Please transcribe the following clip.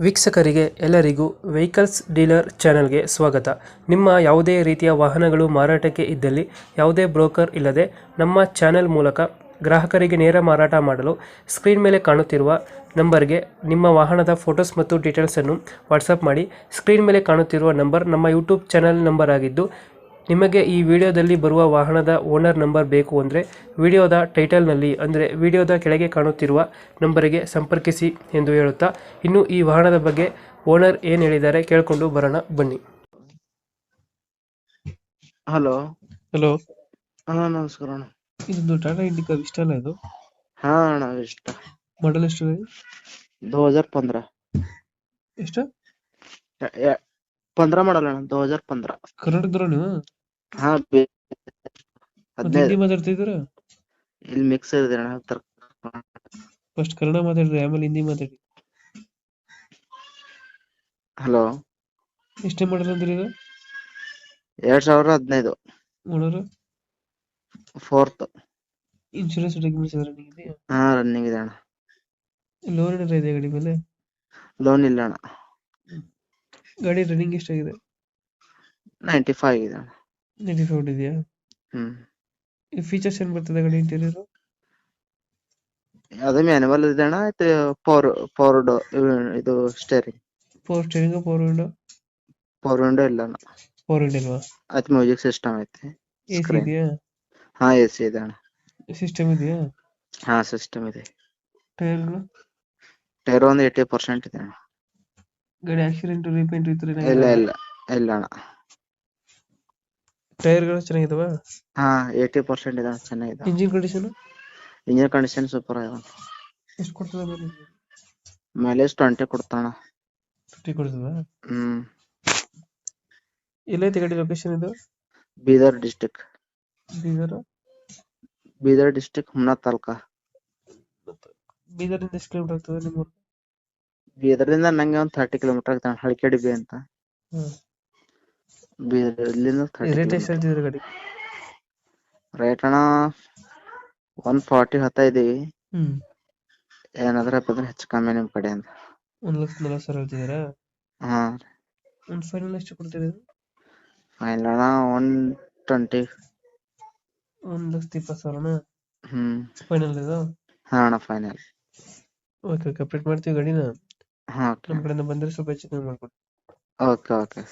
ವೀಕ್ಷಕರಿಗೆ ಎಲ್ಲರಿಗೂ vehicles dealer ಚಾನೆಲ್ಗೆ ಸ್ವಾಗತ. ನಿಮ್ಮ ಯಾವುದೇ ರೀತಿಯ ವಾಹನಗಳು ಮಾರಾಟಕ್ಕೆ ಇದ್ದಲ್ಲಿ ಯಾವುದೇ ಬ್ರೋಕರ್ ಇಲ್ಲದೆ ನಮ್ಮ ಚಾನೆಲ್ ಮೂಲಕ ಗ್ರಾಹಕರಿಗೆ ನೇರ ಮಾರಾಟ ಮಾಡಲು ಸ್ಕ್ರೀನ್ ಮೇಲೆ ಕಾಣುತ್ತಿರುವ ನಂಬರ್ಗೆ ನಿಮ್ಮ ವಾಹನದ ಫೋಟೋಸ್ ಮತ್ತು ಡೀಟೇಲ್ಸನ್ನು ವಾಟ್ಸಪ್ ಮಾಡಿ. ಸ್ಕ್ರೀನ್ ಮೇಲೆ ಕಾಣುತ್ತಿರುವ ನಂಬರ್ ನಮ್ಮ ಯೂಟ್ಯೂಬ್ ಚಾನೆಲ್ ನಂಬರ್ ಆಗಿದ್ದು, ನಿಮಗೆ ಈ ವಿಡಿಯೋದಲ್ಲಿ ಬರುವ ವಾಹನದ ಓನರ್ ನಂಬರ್ ಬೇಕು ಅಂದರೆ ವಿಡಿಯೋದ ಟೈಟಲ್ನಲ್ಲಿ ಅಂದರೆ ವಿಡಿಯೋದ ಕೆಳಗೆ ಕಾಣುತ್ತಿರುವ ನಂಬರಿಗೆ ಸಂಪರ್ಕಿಸಿ ಎಂದು ಹೇಳುತ್ತಾ, ಇನ್ನು ಈ ವಾಹನದ ಬಗ್ಗೆ ಓನರ್ ಏನು ಹೇಳಿದ್ದಾರೆ ಕೇಳಿಕೊಂಡು ಬರೋಣ ಬನ್ನಿ. ಹಲೋ. ಹಲೋ, ಹಾ ನಮಸ್ಕಾರ ಅಣ್ಣ. ಇದೊಂದು ಟಾಟಾ ಇಂಡಿಕಾ ಇಷ್ಟ ಅಲ್ಲ ಇದು? ಹಾ ಅಣ್ಣ ಇಷ್ಟ. ಮಾಡಲ್ ಎಷ್ಟು? 2015 ಎಷ್ಟು? 15 ಮಾಡಲ್ ಅಣ್ಣ. 2015. ಕರ್ನಾಟಕದವ್ರ ನೀವು? ಹಾ ಹಿಂದಿ ಮಾತಾಡ್ತಿದ್ದೀರಾ? ಇಲ್ಲಿ ಮಿಕ್ಸ್ ಇದೆ ಅಣ್ಣ. ಫಸ್ಟ್ ಕನ್ನಡ ಮಾತಾಡ್ರಿ, ಆಮೇಲೆ ಹಿಂದಿ ಮಾತಾಡಿ. ಹಲೋ. ಎಷ್ಟೇ ಮಾಡಲ್ ಅಂದ್ರೆ ಇದು? 2015 owner? 4th. Insurance documents running ಇದೆಯಾ? ಹಾ ರನ್ನಿಂಗ್ ಇದೆ ಅಣ್ಣ. ಲೋನ್ ಏನಾರ ಇದೆ ಗಾಡಿ ಮೇಲೆ? ಲೋನ್ ಇಲ್ಲ ಅಣ್ಣ. ಗಾಡಿ ರನ್ನಿಂಗ್ ಎಷ್ಟಾಗಿದೆ? 95 ಇದೆ ಅಣ್ಣ. 95 ಇದೆಯಾ? ಫೀಚರ್ಸ್ ಏನ್ ಬರ್ತದೆ ಗಾಡಿ ಇಂಟೀರಿಯರ್? ಅದು ಮ್ಯಾನುವಲ್ ಇದೆ ಅಣ್ಣ. ಪವರ್ ಇದು steering. Power steering, power window? Power window ಇಲ್ಲ ಅಣ್ಣ. ಪವರ್ ವಿಂಡೋ ಇಲ್ವಾ? ಅದು ಮ್ಯೂಸಿಕ್ ಸಿಸ್ಟಮ್ ಐತಿ. ಎಸಿ ಇದೆಯಾ? ಹಾ ಎಸಿ ಇದೆ ಅಣ್ಣ. ಸಿಸ್ಟಮ್ ಇದೆಯಾ? ಹಾ ಸಿಸ್ಟಮ್ ಇದೆ. ಟೈರ್ಗಳು? ಟೈರ್ ಒಂದು 80% ಇದೆ ಅಣ್ಣ. ಗಾಡಿ ಆಕ್ಸಿಡೆಂಟ್ ರೀಪೇಂಟ್ ಈ ತರ ಇಲ್ಲ ಇಲ್ಲ ಇಲ್ಲ ಅಣ್ಣ. ಟೈರ್ಗಳು ಚೆನ್ನಾಗಿದಾವ? ಹಾ 80% ಇದೆ ಅಣ್ಣ. ಚೆನ್ನಾಗಿದೆ. Engine condition? Engine condition super ಇದೆ. ಎಷ್ಟು ಕೊಡ್ತದೆ ಮೈಲೇಜ್? ಮೈಲೇಜ್ 20 ಕೊಡ್ತಾಣ. 50 ಕೊಡ್ತದ? ಹ್ಮ್. ಎಲ್ಲೈತೆ ಗಾಡಿ ಲೊಕೇಶನ್ ಇದು? ಬೀದರ್ ಡಿಸ್ಟಿಕ್. ಬೀದರ್? ಬೀದರ್ ಡಿಸ್ಟಿಕ್ ಹುಮ್ನಾಬಾದ್ ತಾಲೂಕಾ. ಬೀದರ್ ಇಂದ ಎಷ್ಟು ಕಿಲೋಮೀಟರ್ ಆಗ್ತದೆ ನಿಮ್ಮ ಊರು? ಬೀದರ್ದಿಂದ ನಂಗೆ ಒಂದು 30 ಕಿಲೋಮೀಟರ್ ಆಗ್ತಾನೆ. ಹಳ್ಕೆಡಿಬಿ ಅಂತ. ಬೀದರ್ಲಿಂದ 30 ರೇಟ್ ಎಷ್ಟು ಕಿಲೋಮೀಟರ್. ಹೇಳ್ತಿದ್ರೆ ಗಾಡಿ? ರೇಟ್ ಅಣ್ಣ 140 ಹತ್ತಾ ಇದೀವಿ. ಹ್ಮ್. ಏನಾದ್ರೆ ಹೆಚ್ಚು ಕಮ್ಮಿ ನಿಮ್ ಕಡೆ ಅಂತ. 1,40,000 ಹೇಳ್ತಿದ್ದೀರಾ? ಹಾ. ಒಂದು ಫೈನಲ್ ಎಷ್ಟು ಕೊಡ್ತೀರಿ? ಫೈನಲ್ ಅಣ್ಣ 120. 1,20,000? ಹ್ಮ್. ಫೈನಲ್ ಇದು? ಹಾ ಅಣ್ಣ ಫೈನಲ್. ಓಕೆ, ಕಂಪ್ಲೀಟ್ ಮಾಡ್ತೀವಿ ಗಾಡಿನ. ಹಾ ನಮ್ಮ ಕಡೆಯಿಂದ ಬಂದರೆ ಸ್ವಲ್ಪ ಹೆಚ್ಚು ಕಮ್ಮಿ ಮಾಡ್ಕೊಡಿ. Okay okay.